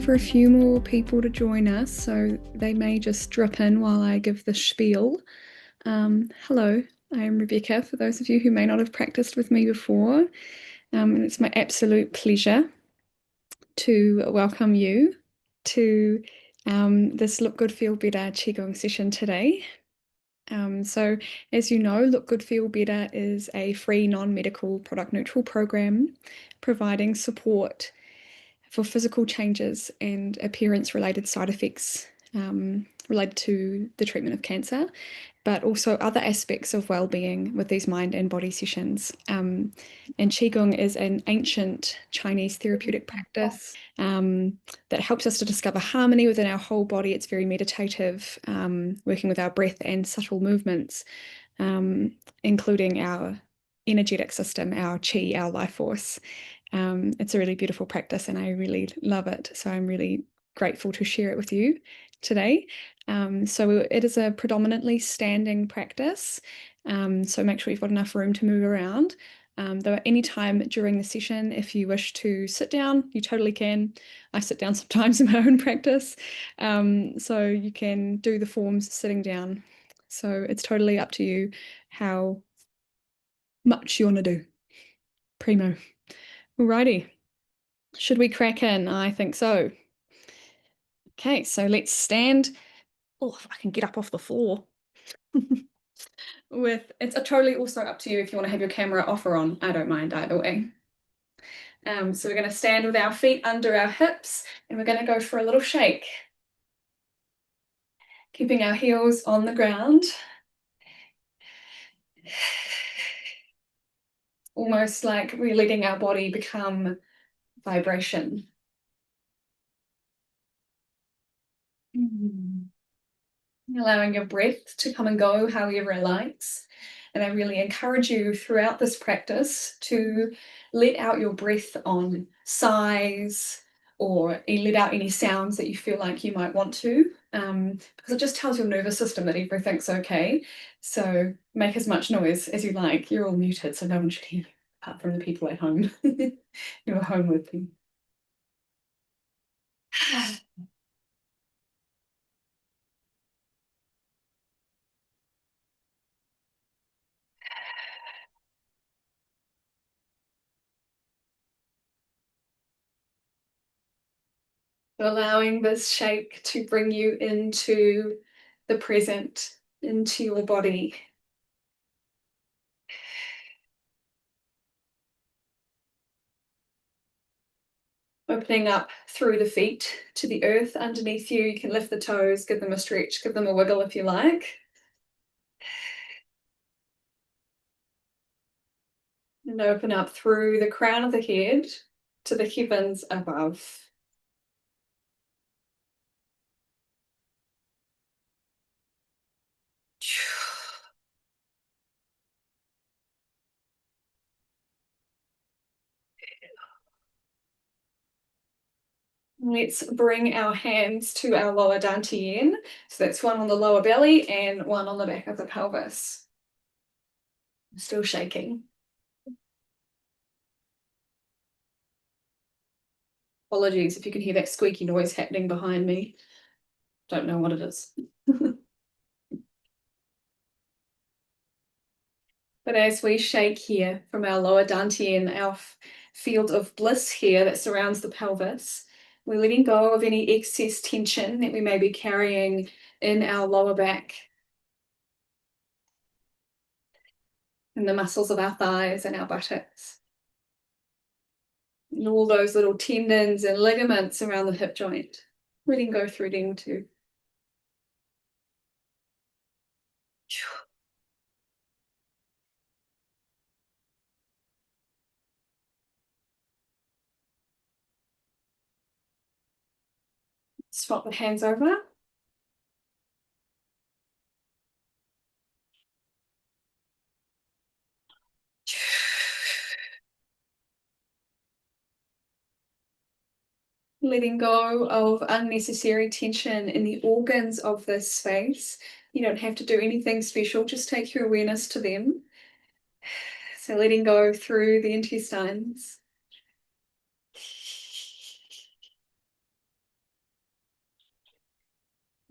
for a few more people to join us, so they may just drip in while I give the spiel. Hello, I am Rebecca, for those of you who may not have practiced with me before. And it's my absolute pleasure to welcome you to this Look Good, Feel Better Qi Gong session today. So as you know, Look Good, Feel Better is a free non-medical product neutral program providing support for physical changes and appearance-related side effects related to the treatment of cancer, but also other aspects of well-being with these mind and body sessions. And Qigong is an ancient Chinese therapeutic practice that helps us to discover harmony within our whole body. It's very meditative, working with our breath and subtle movements, including our energetic system, our Qi, our life force. It's a really beautiful practice and I really love it. So I'm really grateful to share it with you today. So it is a predominantly standing practice. So make sure you've got enough room to move around. Though at any time during the session, if you wish to sit down, you totally can. I sit down sometimes in my own practice. So you can do the forms sitting down. So it's totally up to you how much you want to do. Primo. Alrighty. Should we crack in? I think so. Okay, so let's stand. Oh, if I can get up off the floor. It's totally also up to you if you want to have your camera off or on. I don't mind either way. So we're going to stand with our feet under our hips and we're going to go for a little shake. Keeping our heels on the ground. Almost like we're letting our body become vibration. Allowing your breath to come and go however it likes. And I really encourage you throughout this practice to let out your breath on sighs or let out any sounds that you feel like you might want to, because it just tells your nervous system that everything's okay. So make as much noise as you like. You're all muted, so no one should hear you, apart from the people at home. You're home with me. Allowing this shake to bring you into the present, into your body. Opening up through the feet to the earth underneath you. You can lift the toes, give them a stretch, give them a wiggle if you like. And open up through the crown of the head to the heavens above. Let's bring our hands to our lower dantian. So that's one on the lower belly and one on the back of the pelvis. Still shaking. Apologies if you can hear that squeaky noise happening behind me. Don't know what it is. But as we shake here from our lower dantian, our field of bliss here that surrounds the pelvis, we're letting go of any excess tension that we may be carrying in our lower back and the muscles of our thighs and our buttocks. And all those little tendons and ligaments around the hip joint. Letting go through them too. Swap the hands over. Letting go of unnecessary tension in the organs of this space. You don't have to do anything special, just take your awareness to them. So letting go through the intestines.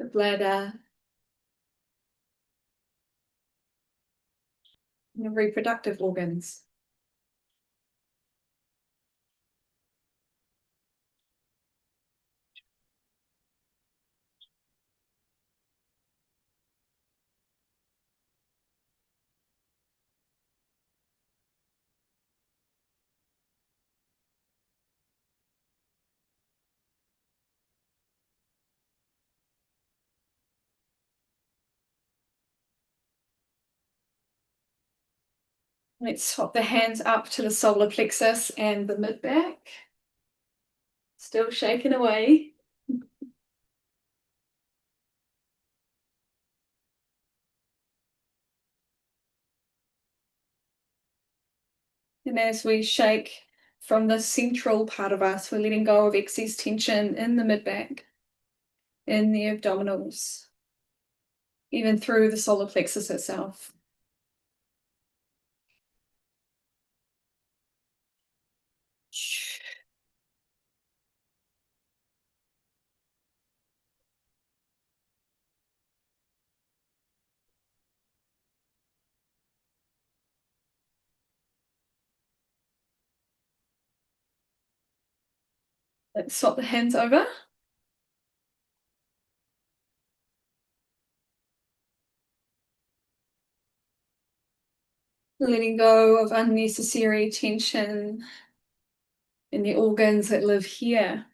the bladder, and the reproductive organs. Let's swap the hands up to the solar plexus and the mid-back. Still shaking away. And as we shake from the central part of us, we're letting go of excess tension in the mid-back, in the abdominals, even through the solar plexus itself. Let's swap the hands over. Letting go of unnecessary tension in the organs that live here.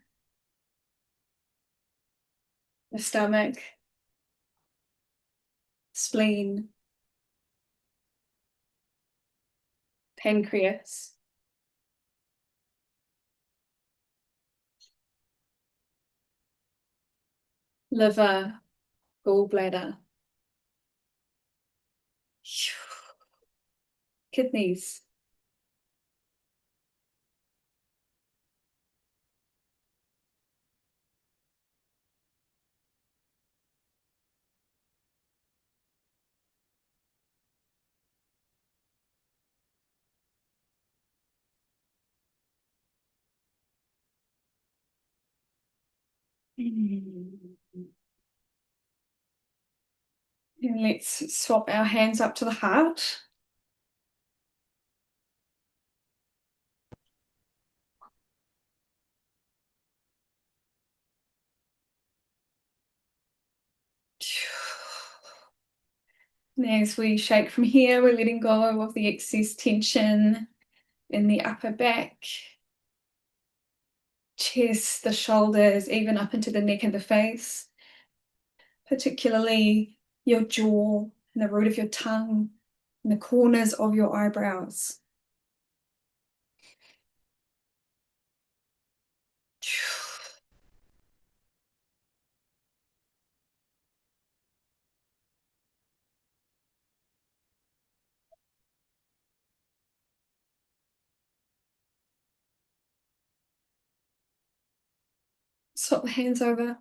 The stomach, spleen, pancreas, liver, gallbladder, kidneys. And let's swap our hands up to the heart. And as we shake from here, we're letting go of the excess tension in the upper back, chest, the shoulders, even up into the neck and the face, particularly your jaw and the root of your tongue and the corners of your eyebrows. Swap the hands over.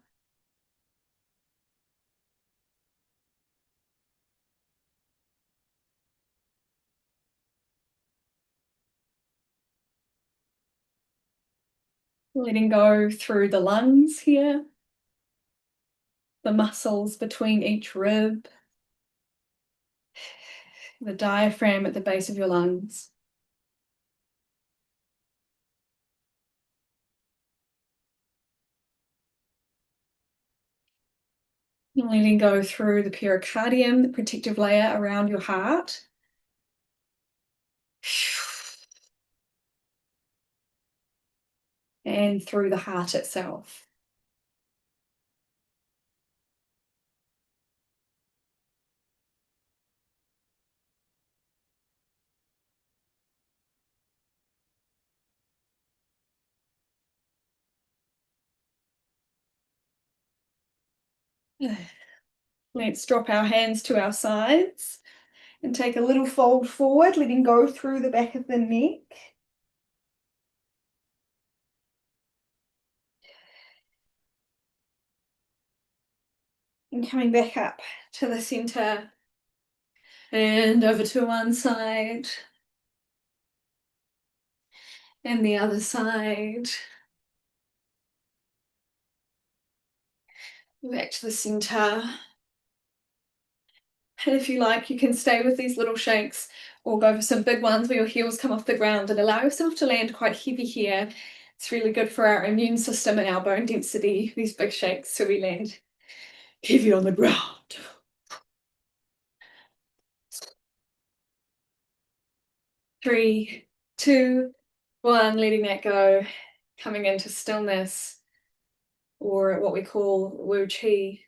Letting go through the lungs here, the muscles between each rib, the diaphragm at the base of your lungs. Letting go through the pericardium, the protective layer around your heart. And through the heart itself. Let's drop our hands to our sides and take a little fold forward, letting go through the back of the neck. And coming back up to the center and over to one side and the other side. Back to the center. And if you like, you can stay with these little shakes or go for some big ones where your heels come off the ground and allow yourself to land quite heavy here. It's really good for our immune system and our bone density, these big shakes, so we land heavy on the ground. 3, 2, 1, letting that go, coming into stillness, or what we call Wu Qi.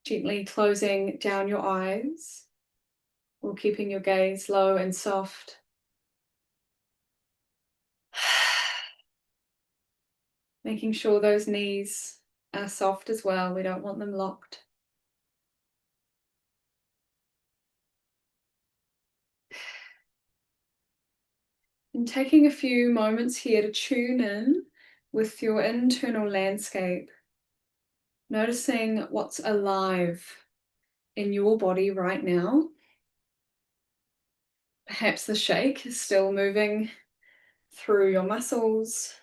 Gently closing down your eyes or keeping your gaze low and soft. Making sure those knees are soft as well. We don't want them locked. And taking a few moments here to tune in with your internal landscape, noticing what's alive in your body right now. Perhaps the shake is still moving through your muscles,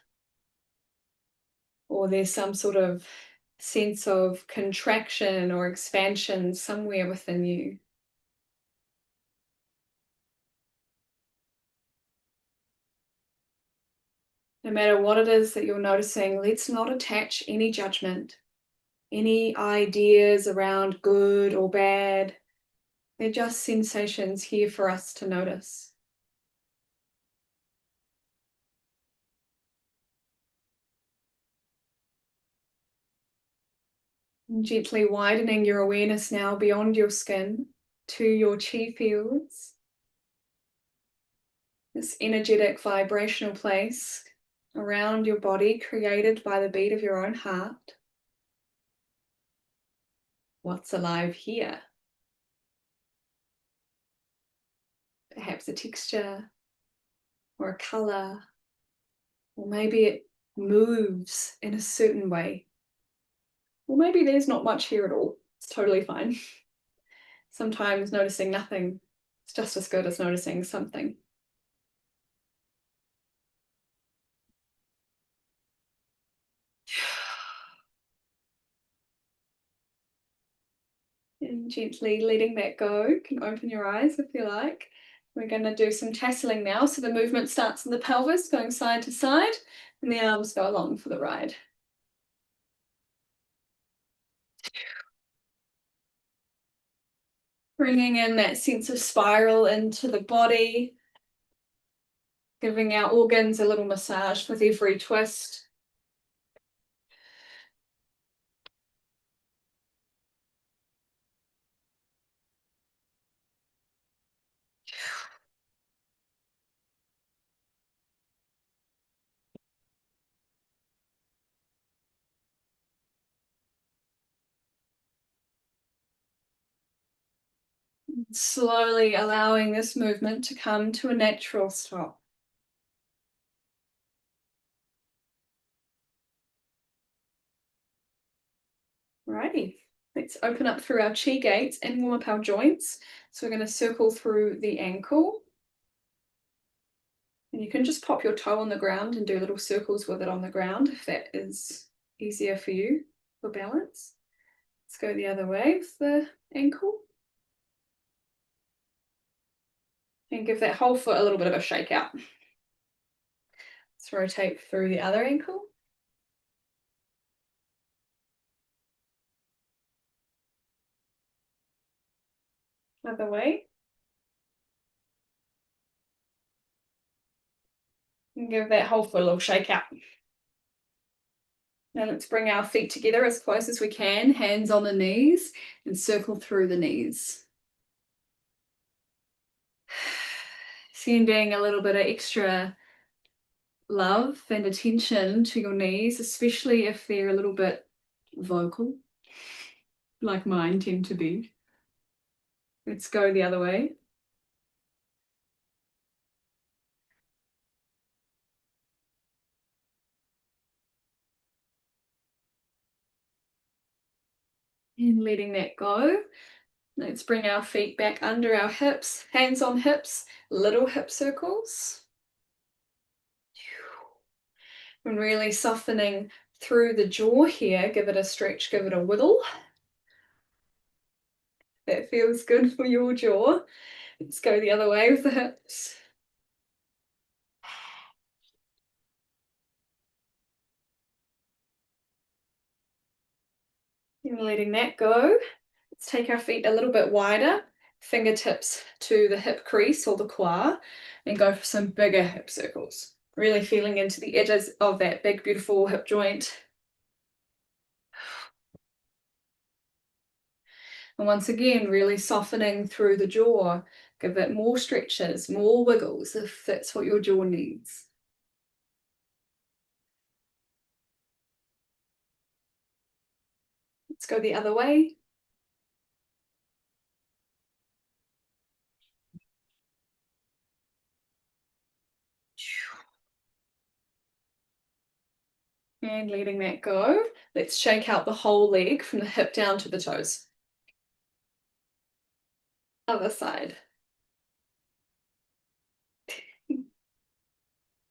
or there's some sort of sense of contraction or expansion somewhere within you. No matter what it is that you're noticing, let's not attach any judgment, any ideas around good or bad. They're just sensations here for us to notice. And gently widening your awareness now beyond your skin to your chi fields, this energetic vibrational place around your body created by the beat of your own heart. What's alive here? Perhaps a texture or a color, or maybe it moves in a certain way. Or maybe there's not much here at all. It's totally fine. Sometimes noticing nothing is just as good as noticing something. And gently letting that go. You can open your eyes if you like. We're going to do some tasseling now. So the movement starts in the pelvis, going side to side, and the arms go along for the ride. Bringing in that sense of spiral into the body, giving our organs a little massage with every twist. Slowly allowing this movement to come to a natural stop. Alrighty, let's open up through our chi gates and warm up our joints. So we're going to circle through the ankle. And you can just pop your toe on the ground and do little circles with it on the ground if that is easier for you for balance. Let's go the other way with the ankle. And give that whole foot a little bit of a shake out. Let's rotate through the other ankle. Other way. And give that whole foot a little shake out. Now let's bring our feet together as close as we can, hands on the knees, and circle through the knees. Sending a little bit of extra love and attention to your knees, especially if they're a little bit vocal, like mine tend to be. Let's go the other way. And letting that go. Let's bring our feet back under our hips, hands on hips, little hip circles. And really softening through the jaw here. Give it a stretch, give it a wiggle. That feels good for your jaw. Let's go the other way with the hips. And letting that go. Let's take our feet a little bit wider, fingertips to the hip crease or the quad, and go for some bigger hip circles. Really feeling into the edges of that big, beautiful hip joint. And once again, really softening through the jaw. Give it more stretches, more wiggles if that's what your jaw needs. Let's go the other way. And letting that go. Let's shake out the whole leg from the hip down to the toes. Other side.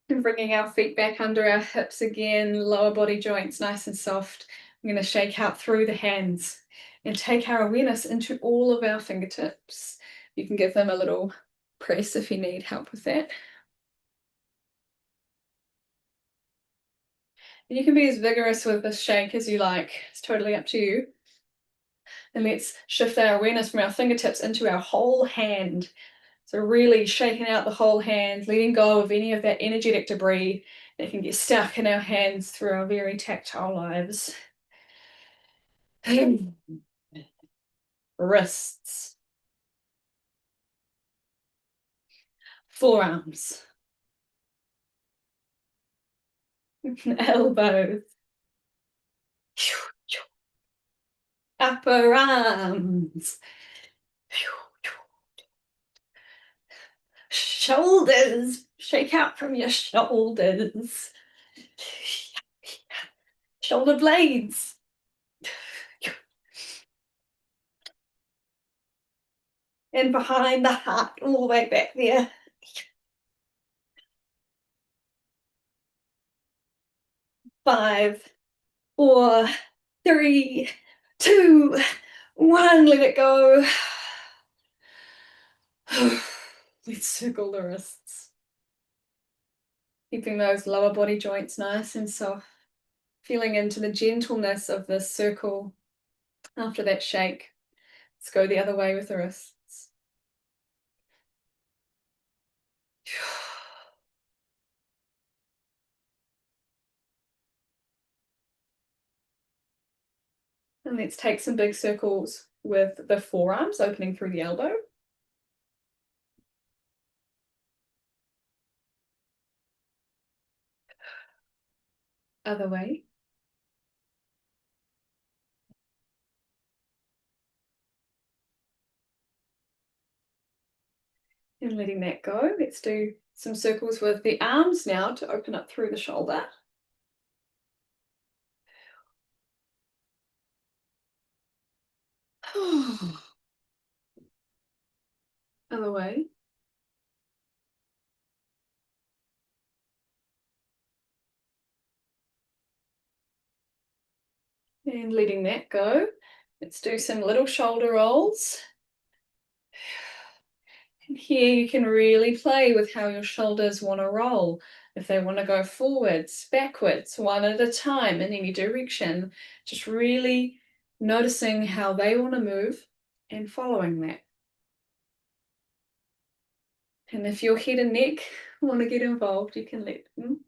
And bringing our feet back under our hips again, lower body joints nice and soft. I'm going to shake out through the hands and take our awareness into all of our fingertips. You can give them a little press if you need help with that. And you can be as vigorous with this shake as you like. It's totally up to you. And let's shift our awareness from our fingertips into our whole hand. So really shaking out the whole hand, letting go of any of that energetic debris that can get stuck in our hands through our very tactile lives. Wrists, forearms, elbows, upper arms, shoulders, shake out from your shoulders, shoulder blades, and behind the heart, all the way back there. 5, 4, 3, 2, 1, let it go. Let's circle the wrists. Keeping those lower body joints nice and soft. Feeling into the gentleness of this circle after that shake. Let's go the other way with the wrists. And let's take some big circles with the forearms opening through the elbow. Other way. And letting that go. Let's do some circles with the arms now to open up through the shoulder. Other way. And letting that go. Let's do some little shoulder rolls. And here you can really play with how your shoulders want to roll. If they want to go forwards, backwards, one at a time in any direction, just really noticing how they want to move and following that. And if your head and neck want to get involved, you can let them.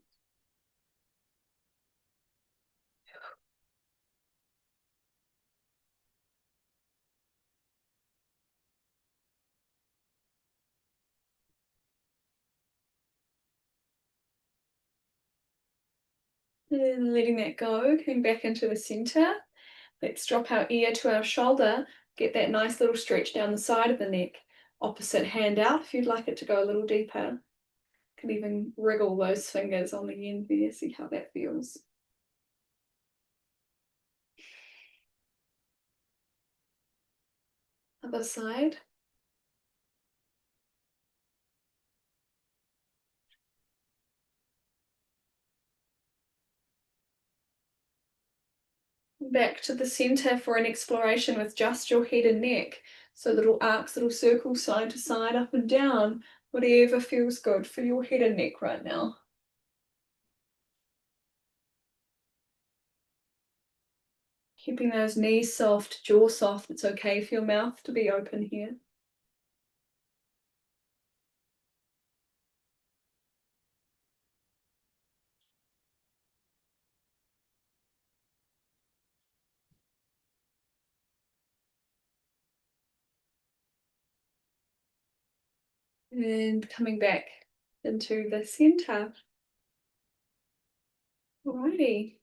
And letting that go, coming back into the center. Let's drop our ear to our shoulder, get that nice little stretch down the side of the neck. Opposite hand out if you'd like it to go a little deeper. Can even wriggle those fingers on the end there, see how that feels. Other side. back to the center for an exploration with just your head and neck. So little arcs, little circles, side to side, up and down, whatever feels good for your head and neck right now. Keeping those knees soft, jaw soft. It's okay for your mouth to be open here. And coming back into the center. Alrighty.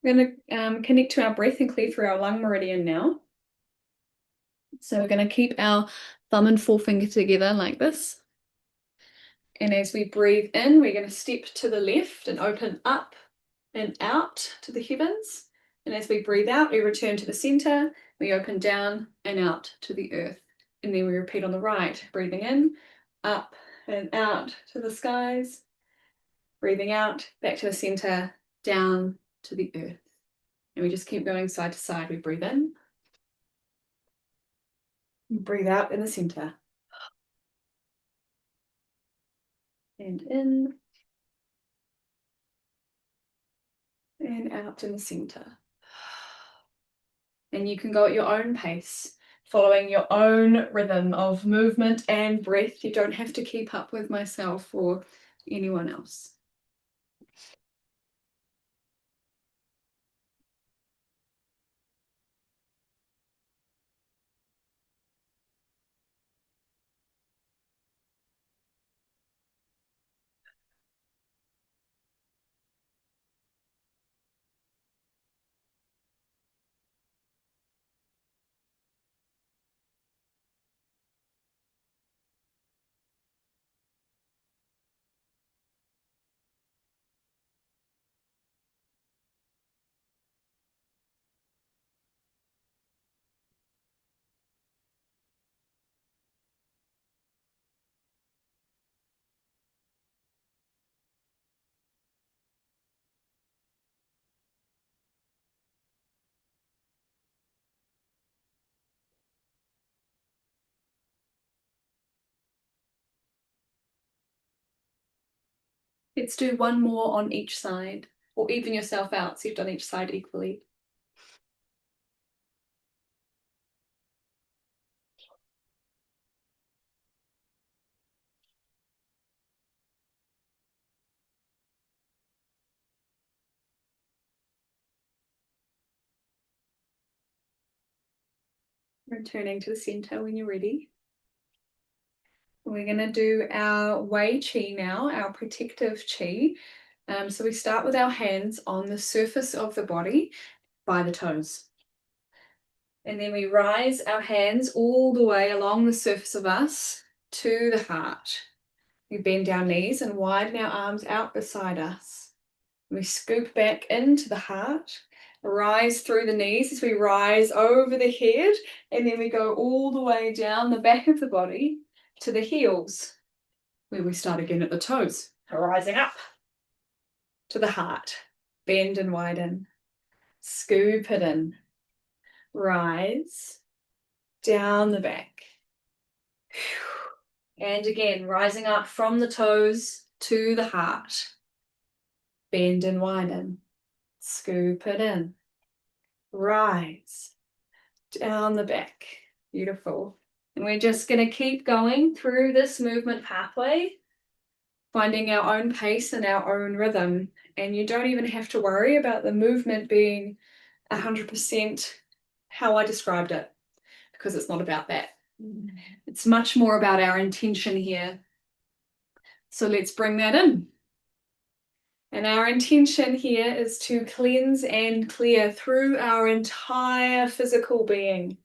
We're going to connect to our breath and clear through our lung meridian now. So we're going to keep our thumb and forefinger together like this. And as we breathe in, we're going to step to the left and open up and out to the heavens. And as we breathe out, we return to the center. We open down and out to the earth. And then we repeat on the right, breathing in, up and out to the skies. Breathing out, back to the center, down to the earth. And we just keep going side to side. We breathe in. Breathe out in the center. And in. And out in the center. And you can go at your own pace, following your own rhythm of movement and breath. You don't have to keep up with myself or anyone else. Let's do one more on each side, or even yourself out so you've done each side equally. Returning to the center when you're ready. We're going to do our Wei Qi now, our protective Qi. So we start with our hands on the surface of the body by the toes. And then we rise our hands all the way along the surface of us to the heart. We bend our knees and widen our arms out beside us. We scoop back into the heart, rise through the knees as we rise over the head, and then we go all the way down the back of the body to the heels, where we start again at the toes, rising up to the heart. Bend and widen, scoop it in, rise, down the back. And again, rising up from the toes to the heart. Bend and widen, scoop it in, rise, down the back. Beautiful. And we're just going to keep going through this movement pathway, finding our own pace and our own rhythm. And you don't even have to worry about the movement being 100% how I described it, because it's not about that. It's much more about our intention here. So let's bring that in. And our intention here is to cleanse and clear through our entire physical being.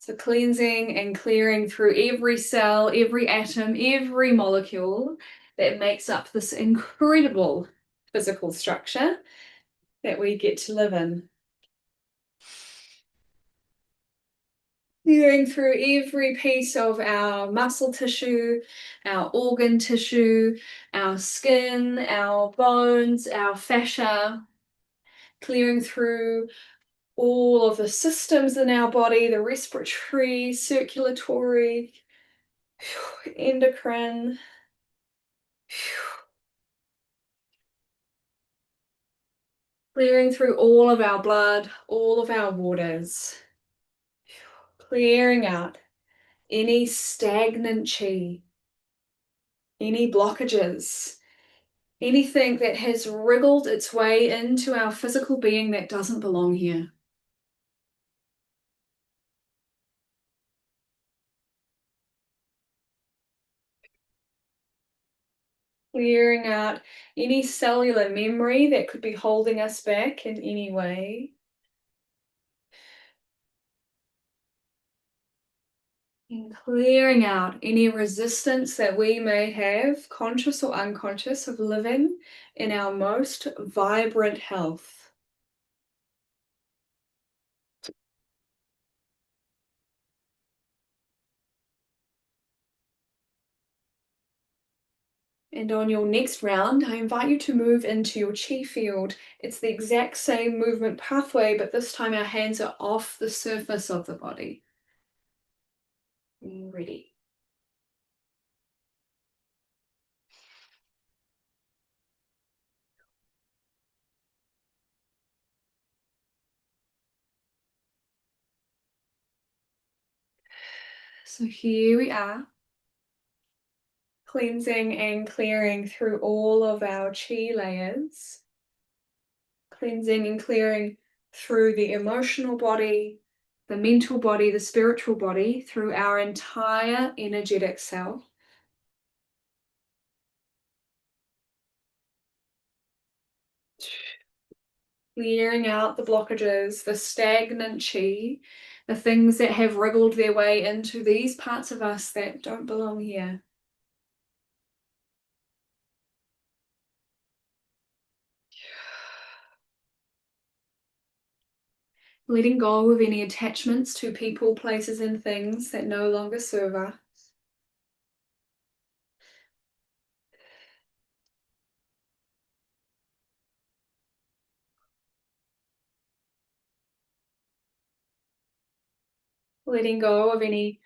So cleansing and clearing through every cell, every atom, every molecule that makes up this incredible physical structure that we get to live in. Clearing through every piece of our muscle tissue, our organ tissue, our skin, our bones, our fascia, clearing through all of the systems in our body, the respiratory, circulatory, endocrine. Clearing through all of our blood, all of our waters. Clearing out any stagnant chi, any blockages, anything that has wriggled its way into our physical being that doesn't belong here. Clearing out any cellular memory that could be holding us back in any way. And clearing out any resistance that we may have, conscious or unconscious, of living in our most vibrant health. And on your next round, I invite you to move into your chi field. It's the exact same movement pathway, but this time our hands are off the surface of the body. Ready. So here we are, cleansing and clearing through all of our chi layers. Cleansing and clearing through the emotional body, the mental body, the spiritual body, through our entire energetic self. Clearing out the blockages, the stagnant chi, the things that have wriggled their way into these parts of us that don't belong here. Letting go of any attachments to people, places, and things that no longer serve us. Letting go of any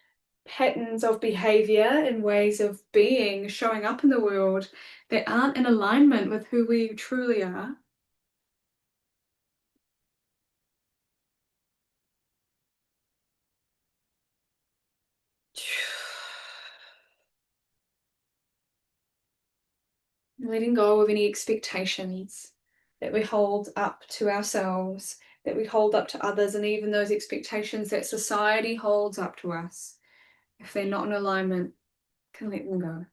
patterns of behavior and ways of being, showing up in the world that aren't in alignment with who we truly are. Letting go of any expectations that we hold up to ourselves, that we hold up to others, and even those expectations that society holds up to us. If they're not in alignment, can let them go.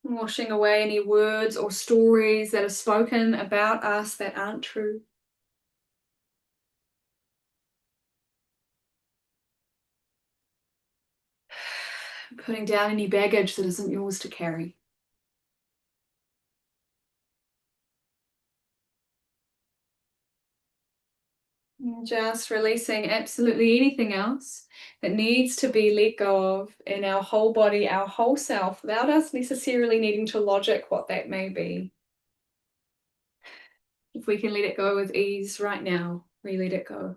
Washing away any words or stories that are spoken about us that aren't true. Putting down any baggage that isn't yours to carry. Just releasing absolutely anything else that needs to be let go of in our whole body, our whole self, without us necessarily needing to logic what that may be. If we can let it go with ease right now, we let it go.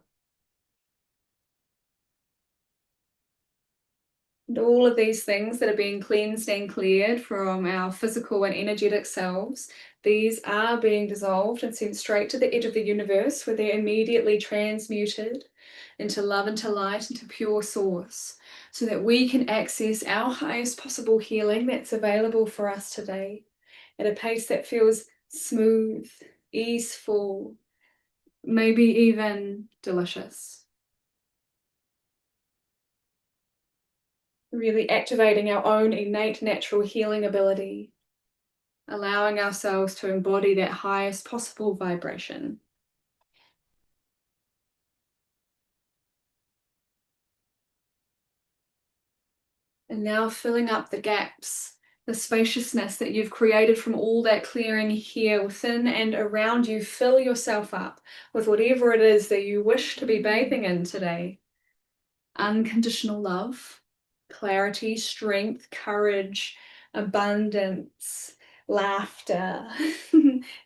And all of these things that are being cleansed and cleared from our physical and energetic selves, these are being dissolved and sent straight to the edge of the universe, where they're immediately transmuted into love, into light, into pure source, so that we can access our highest possible healing that's available for us today at a pace that feels smooth, easeful, maybe even delicious. Really activating our own innate natural healing ability, allowing ourselves to embody that highest possible vibration. And now filling up the gaps, the spaciousness that you've created from all that clearing here within and around you. Fill yourself up with whatever it is that you wish to be bathing in today. Unconditional love, clarity, strength, courage, abundance, laughter,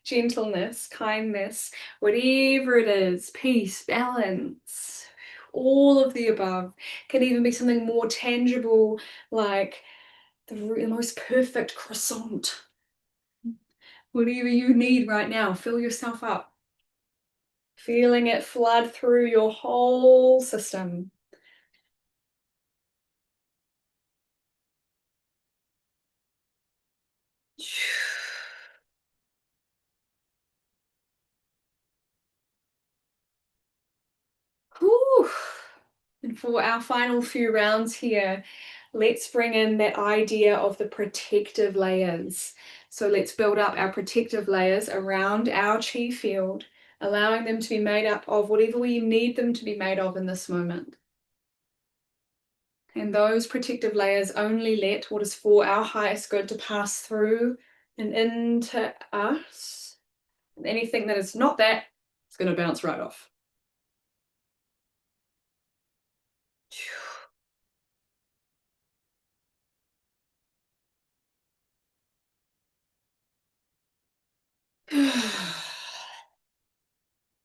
gentleness, kindness, whatever it is, peace, balance, all of the above. Can even be something more tangible like the most perfect croissant. Whatever you need right now, fill yourself up. Feeling it flood through your whole system. Whew. And for our final few rounds here, let's bring in that idea of the protective layers. So let's build up our protective layers around our chi field, allowing them to be made up of whatever we need them to be made of in this moment. And those protective layers only let what is for our highest good to pass through and into us. And anything that is not that is going to bounce right off.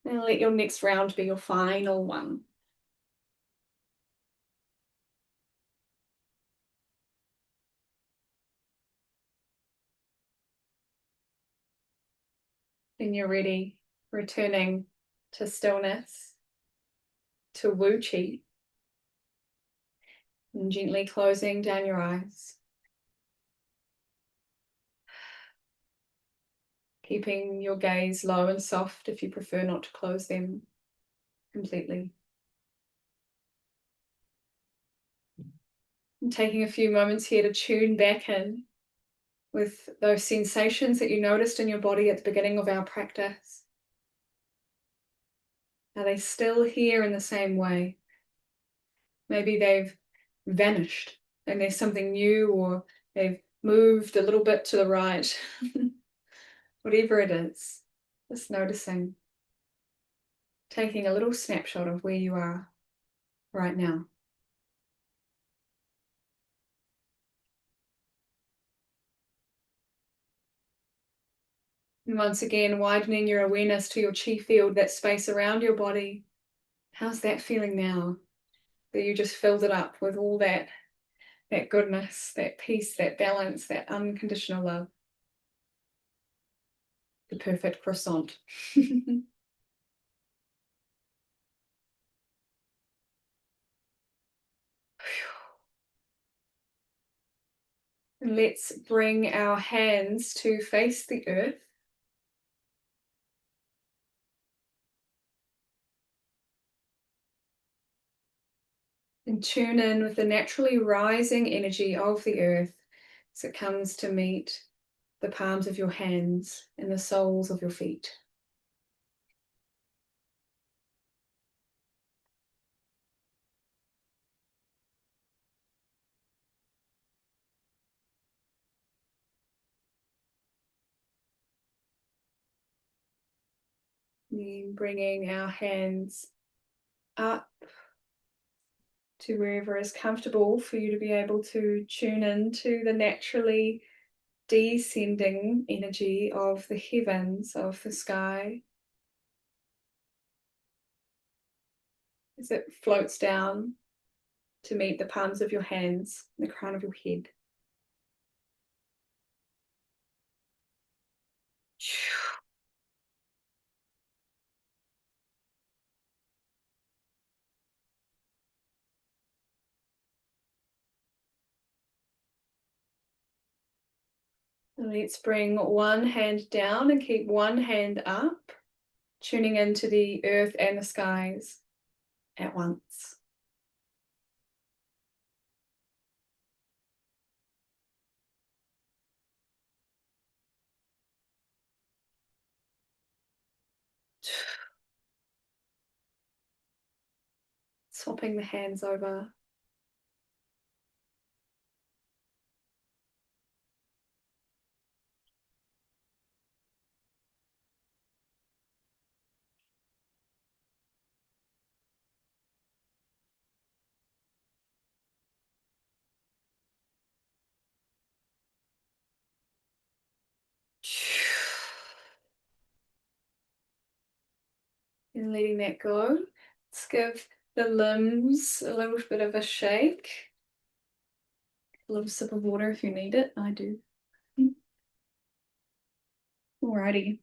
And let your next round be your final one. When you're ready, returning to stillness, to Wu Qi, and gently closing down your eyes. Keeping your gaze low and soft if you prefer not to close them completely. And taking a few moments here to tune back in with those sensations that you noticed in your body at the beginning of our practice. Are they still here in the same way? Maybe they've vanished and there's something new, or they've moved a little bit to the right. Whatever it is, just noticing, taking a little snapshot of where you are right now. And once again, widening your awareness to your chi field, that space around your body. How's that feeling now? That you just filled it up with all that goodness, that peace, that balance, that unconditional love. The perfect croissant. And let's bring our hands to face the earth. And tune in with the naturally rising energy of the earth as it comes to meet the palms of your hands and the soles of your feet. And bringing our hands up to wherever is comfortable for you to be able to tune into the naturally descending energy of the heavens, of the sky, as it floats down to meet the palms of your hands, the crown of your head. And let's bring one hand down and keep one hand up, tuning into the earth and the skies at once. Swapping the hands over. and letting that go. Let's give the limbs a little bit of a shake. A little sip of water if you need it. I do. Alrighty.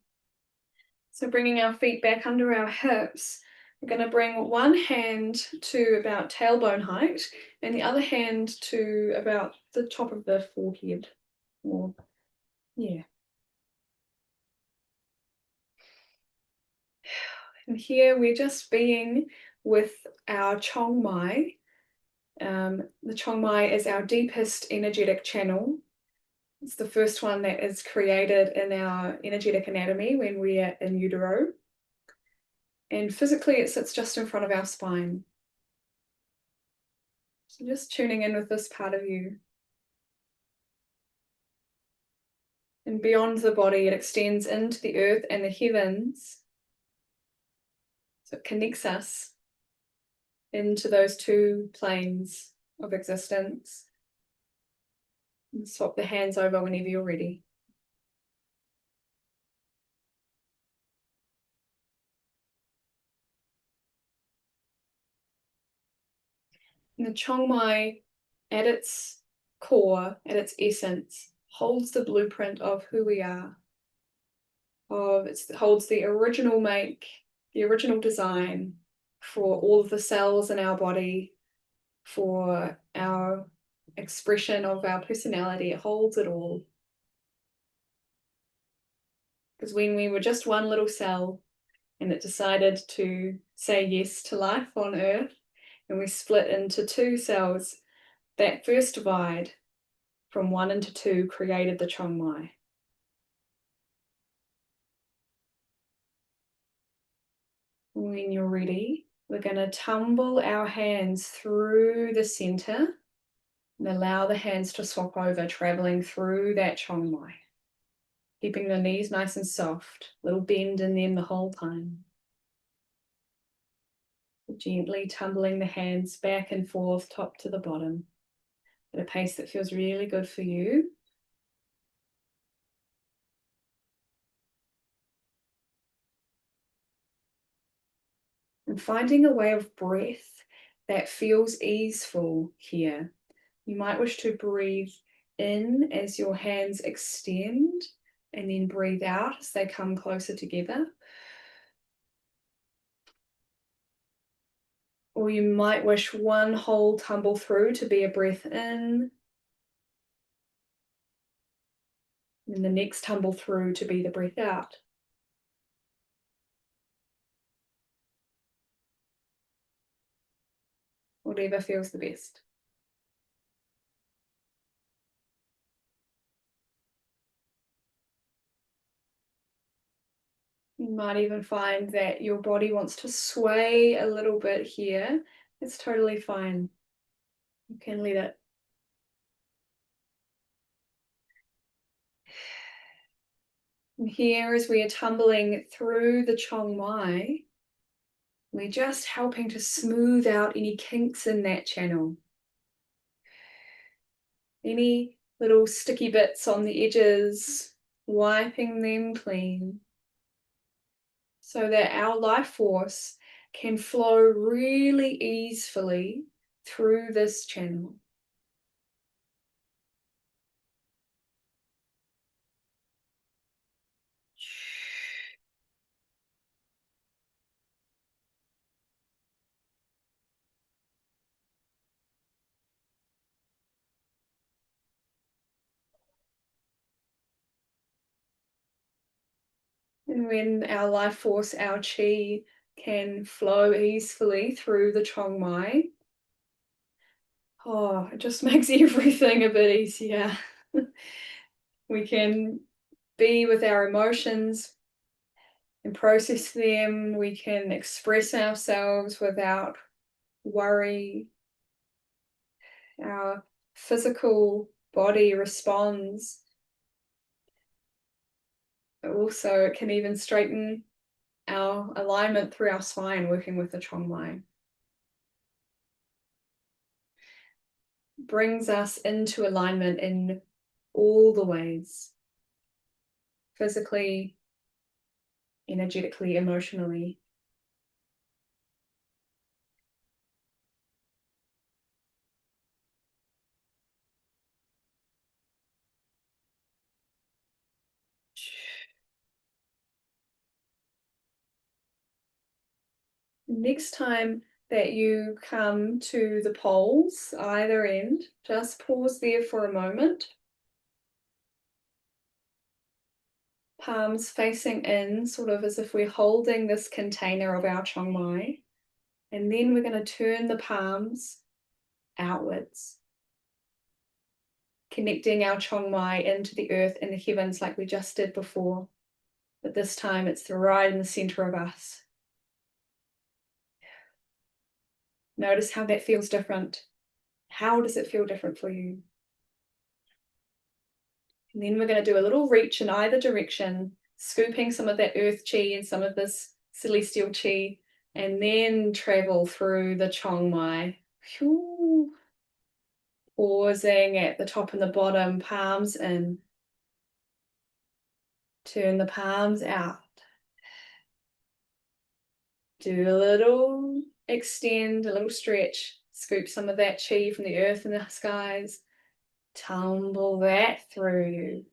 So bringing our feet back under our hips, we're going to bring one hand to about tailbone height and the other hand to about the top of the forehead. Or, yeah. And here we're just being with our Chong Mai. The Chong Mai is our deepest energetic channel. It's the first one that is created in our energetic anatomy when we are in utero. And physically it sits just in front of our spine. So just tuning in with this part of you. And beyond the body, it extends into the earth and the heavens. So it connects us into those two planes of existence. And swap the hands over whenever you're ready. And the Chong Mai, at its core, at its essence, holds the blueprint of who we are. It holds the original make, the original design for all of the cells in our body, for our expression of our personality. It holds it all. Because when we were just one little cell and it decided to say yes to life on Earth, and we split into two cells, that first divide from 1 into 2 created the Chong Mai. When you're ready, we're going to tumble our hands through the center and allow the hands to swap over, traveling through that Chong Mai. Keeping the knees nice and soft, little bend in them the whole time. Gently tumbling the hands back and forth, top to the bottom, at a pace that feels really good for you. And finding a way of breath that feels easeful here. You might wish to breathe in as your hands extend and then breathe out as they come closer together. Or you might wish one whole tumble through to be a breath in, and the next tumble through to be the breath out. Whatever feels the best. You might even find that your body wants to sway a little bit here. It's totally fine. You can let it. And here, as we are tumbling through the Chong Mai, we're just helping to smooth out any kinks in that channel. Any little sticky bits on the edges, wiping them clean, so that our life force can flow really easily through this channel. And when our life force, our Qi, can flow easily through the Chong Mai, it just makes everything a bit easier. We can be with our emotions and process them. We can express ourselves without worry. Our physical body responds. Also, it can even straighten our alignment through our spine, working with the Chong Mai. Brings us into alignment in all the ways. Physically, energetically, emotionally. Next time that you come to the poles, either end, just pause there for a moment. Palms facing in, sort of as if we're holding this container of our Chong Mai. And then we're going to turn the palms outwards, connecting our Chong Mai into the earth and the heavens like we just did before. But this time it's right in the center of us. Notice how that feels different. How does it feel different for you? And then we're going to do a little reach in either direction, scooping some of that earth chi and some of this celestial chi, and then travel through the Chong Mai. Pausing at the top and the bottom, palms in. Turn the palms out. Do a little extend, a little stretch. Scoop some of that chi from the earth and the skies. Tumble that through.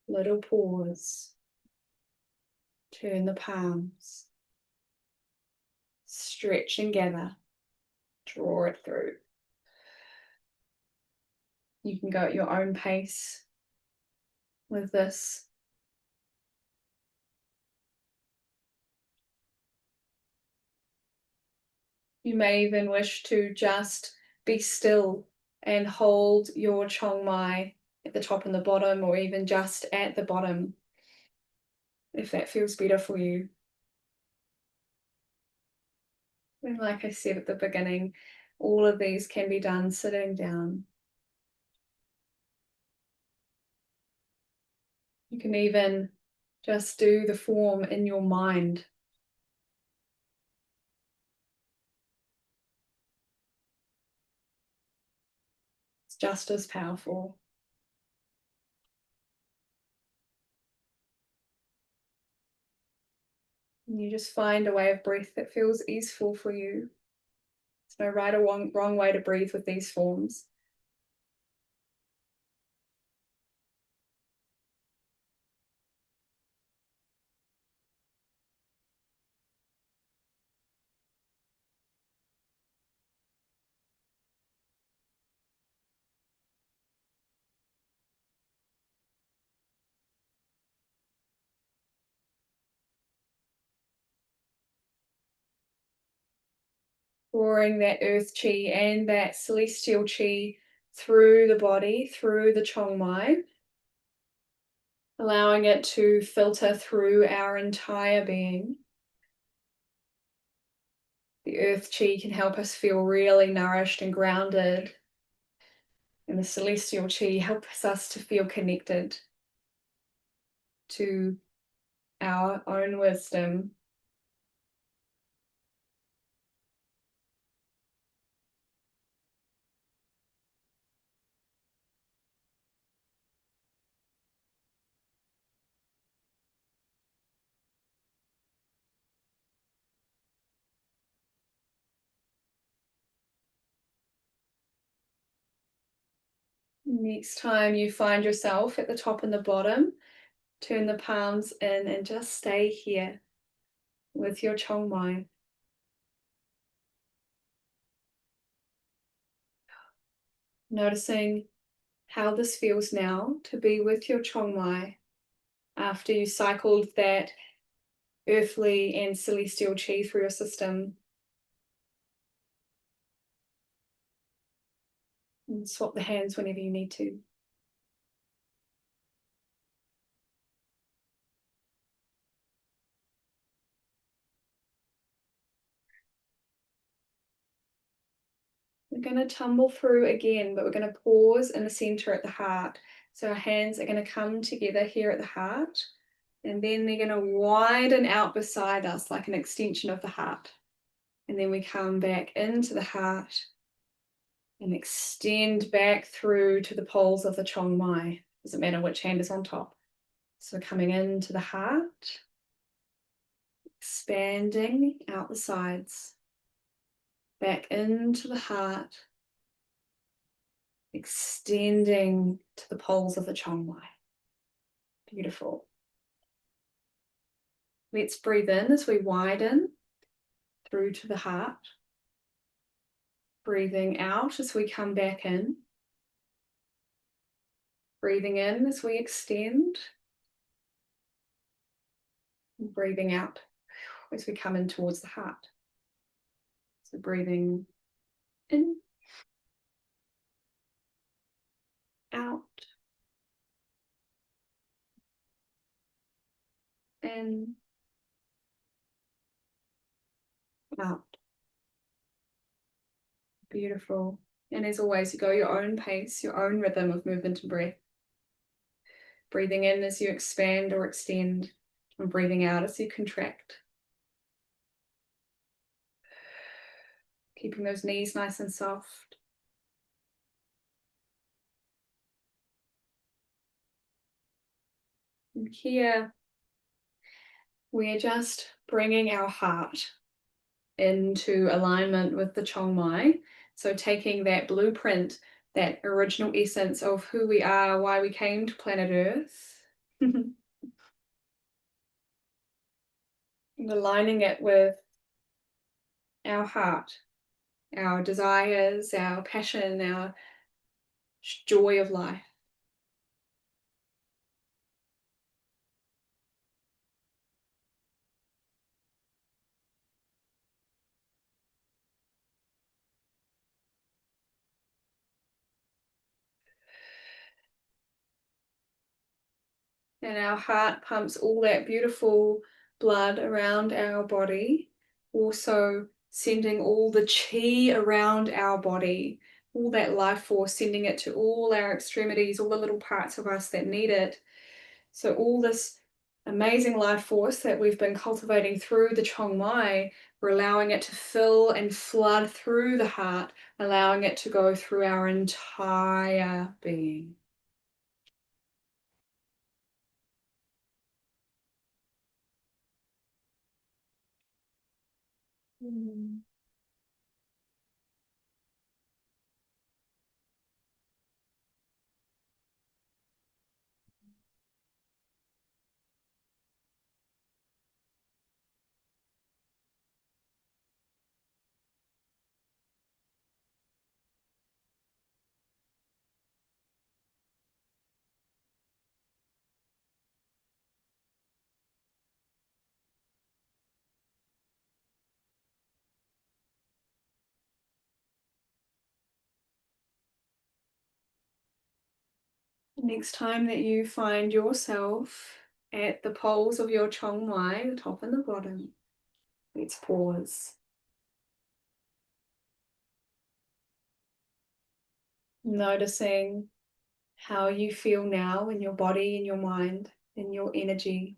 Little pause. Turn the palms. Stretch and gather. Draw it through. You can go at your own pace with this. You may even wish to just be still and hold your Chong Mai at the top and the bottom, or even just at the bottom, if that feels better for you. And like I said at the beginning, all of these can be done sitting down. You can even just do the form in your mind. It's just as powerful. And you just find a way of breath that feels easeful for you. There's no right or wrong way to breathe with these forms. Drawing that earth chi and that celestial chi through the body, through the Chong Mai, allowing it to filter through our entire being. The earth chi can help us feel really nourished and grounded, and the celestial chi helps us to feel connected to our own wisdom. Next time you find yourself at the top and the bottom, turn the palms in and just stay here with your Chong Mai. Noticing how this feels now to be with your Chong Mai after you cycled that earthly and celestial chi through your system. And swap the hands whenever you need to. We're going to tumble through again, but we're going to pause in the center at the heart. So our hands are going to come together here at the heart, and then they're going to widen out beside us like an extension of the heart. And then we come back into the heart and extend back through to the poles of the Chong Mai. Doesn't matter which hand is on top. So coming into the heart, expanding out the sides, back into the heart, extending to the poles of the Chong Mai. Beautiful. Let's breathe in as we widen through to the heart. Breathing out as we come back in. Breathing in as we extend. And breathing out as we come in towards the heart. So breathing in, out, in, out. Beautiful. And as always, you go your own pace, your own rhythm of movement and breath. Breathing in as you expand or extend, and breathing out as you contract. Keeping those knees nice and soft. And here, we're just bringing our heart into alignment with the Chong Mai. So taking that blueprint, that original essence of who we are, why we came to planet Earth, and aligning it with our heart, our desires, our passion, our joy of life. And our heart pumps all that beautiful blood around our body, also sending all the chi around our body, all that life force, sending it to all our extremities, all the little parts of us that need it. So all this amazing life force that we've been cultivating through the Chong Mai, we're allowing it to fill and flood through the heart, allowing it to go through our entire being. Mm. Next time that you find yourself at the poles of your Chong Mai, the top and the bottom, let's pause. Noticing how you feel now in your body, in your mind, in your energy.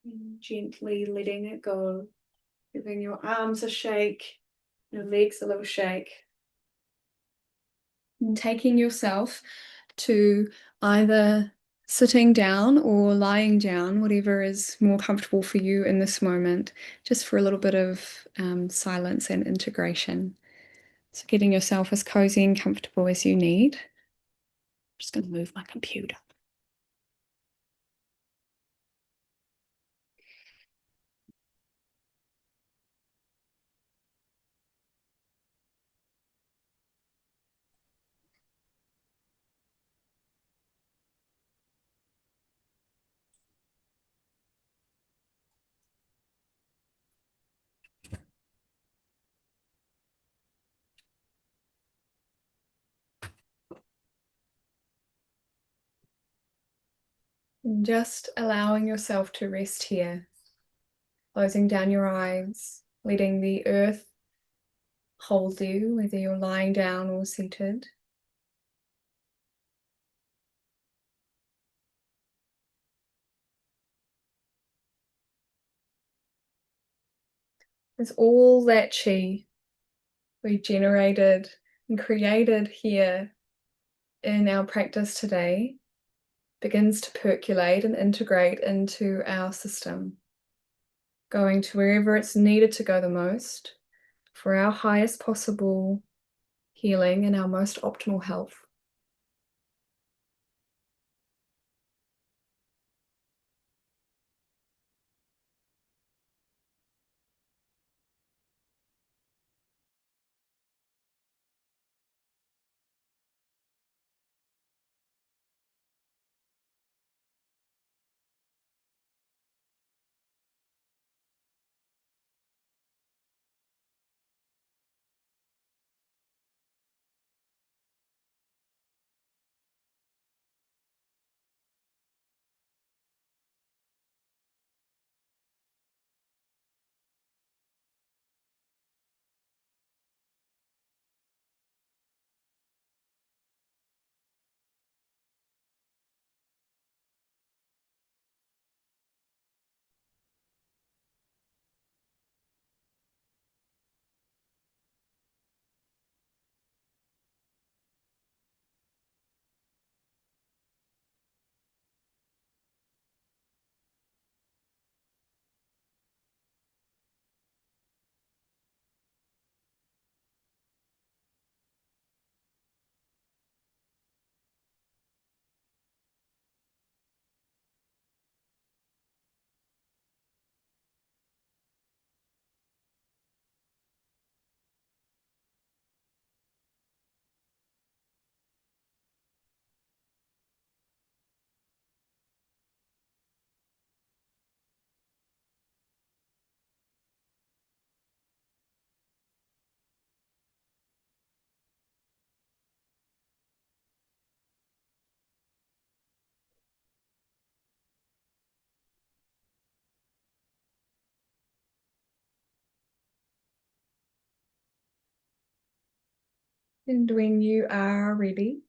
And gently letting it go, giving your arms a shake, your legs a little shake. And taking yourself to either sitting down or lying down, whatever is more comfortable for you in this moment, just for a little bit of silence and integration. So getting yourself as cozy and comfortable as you need. I'm just going to move my computer. And just allowing yourself to rest here, closing down your eyes, letting the earth hold you, whether you're lying down or seated. There's all that chi we generated and created here in our practice today begins to percolate and integrate into our system, going to wherever it's needed to go the most for our highest possible healing, and our most optimal health. And when you are ready,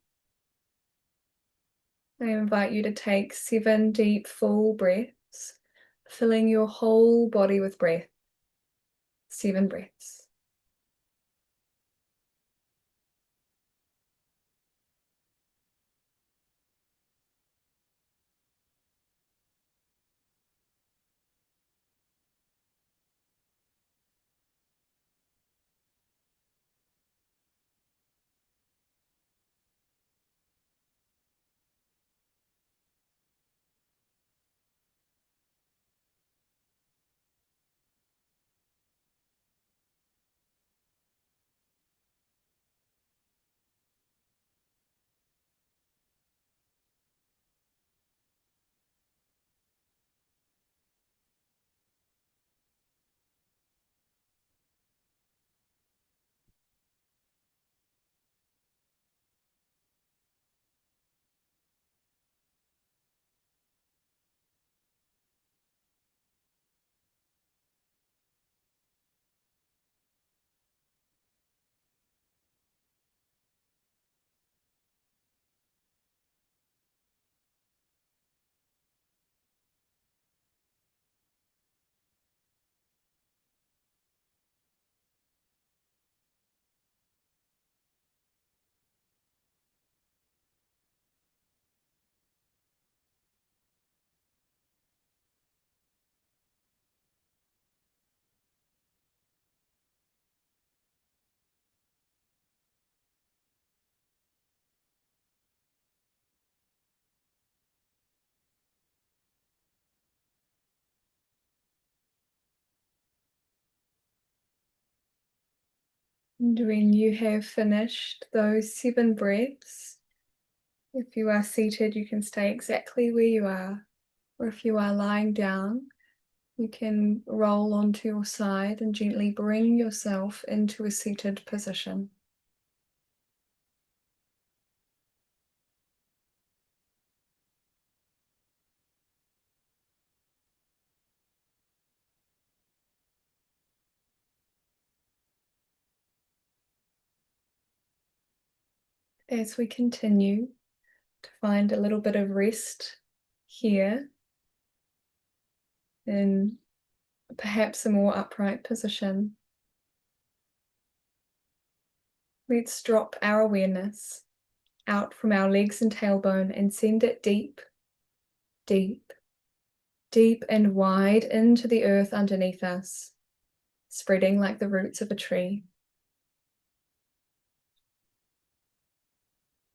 I invite you to take 7 deep, full breaths, filling your whole body with breath. 7 breaths. And when you have finished those 7 breaths, if you are seated, you can stay exactly where you are. Or if you are lying down, you can roll onto your side and gently bring yourself into a seated position. As we continue to find a little bit of rest here in perhaps a more upright position, let's drop our awareness out from our legs and tailbone and send it deep, deep, deep and wide into the earth underneath us, spreading like the roots of a tree.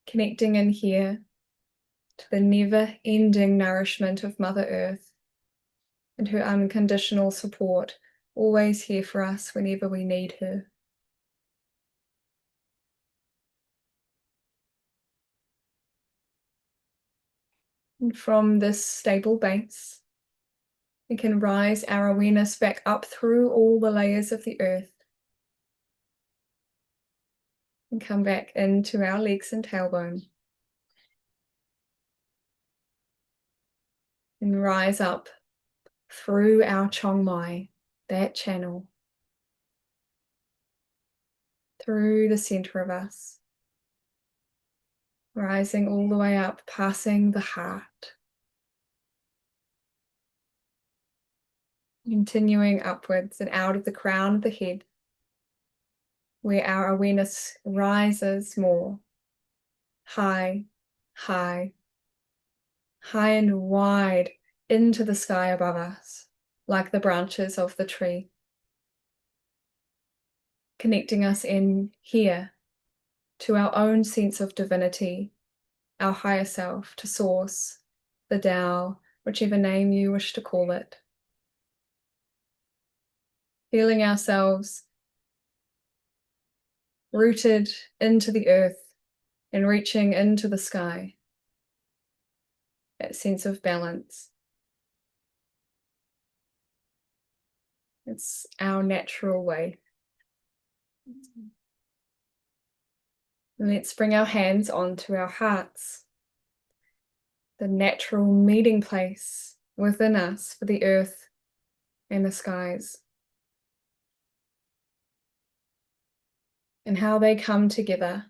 Connecting in here to the never-ending nourishment of Mother Earth and her unconditional support, always here for us whenever we need her. And from this stable base, we can rise our awareness back up through all the layers of the earth and come back into our legs and tailbone. And rise up through our Chong Mai, that channel, through the center of us, rising all the way up, passing the heart, continuing upwards and out of the crown of the head, where our awareness rises more, high, high, high and wide into the sky above us, like the branches of the tree, connecting us in here to our own sense of divinity, our higher self, to source, the Tao, whichever name you wish to call it. Feeling ourselves rooted into the earth and reaching into the sky, that sense of balance. It's our natural way. And let's bring our hands onto our hearts, the natural meeting place within us for the earth and the skies, and how they come together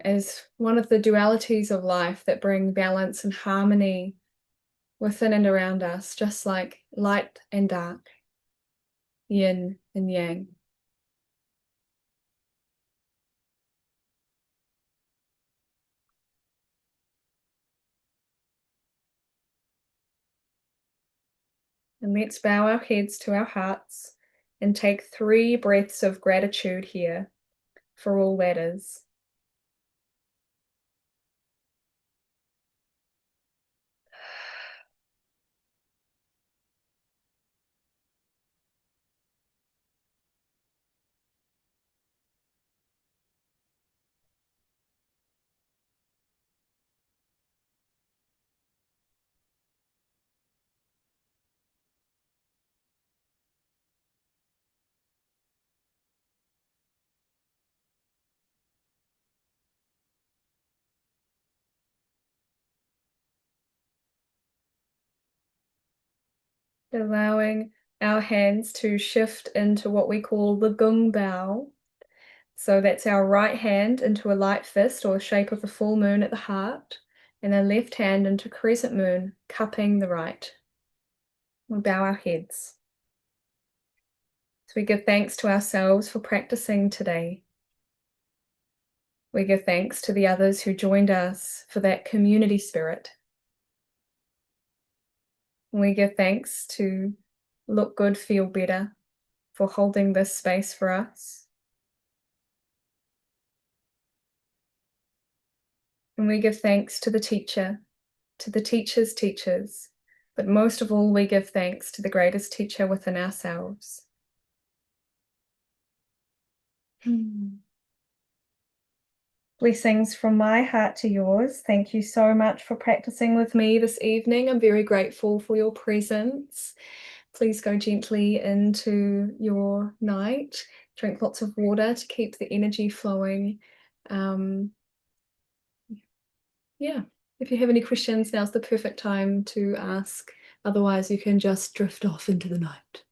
as one of the dualities of life that bring balance and harmony within and around us, just like light and dark, yin and yang. And let's bow our heads to our hearts and take 3 breaths of gratitude here for all that is. Allowing our hands to shift into what we call the Gung Bao. So that's our right hand into a light fist or shape of a full moon at the heart, and the left hand into crescent moon, cupping the right. We bow our heads. So we give thanks to ourselves for practicing today. We give thanks to the others who joined us for that community spirit. We give thanks to Look Good, Feel Better for holding this space for us. And we give thanks to the teacher, to the teacher's teachers, but most of all, we give thanks to the greatest teacher within ourselves. Blessings from my heart to yours. Thank you so much for practicing with me this evening. I'm very grateful for your presence. Please go gently into your night. Drink lots of water to keep the energy flowing. Yeah, if you have any questions, now's the perfect time to ask. Otherwise, you can just drift off into the night.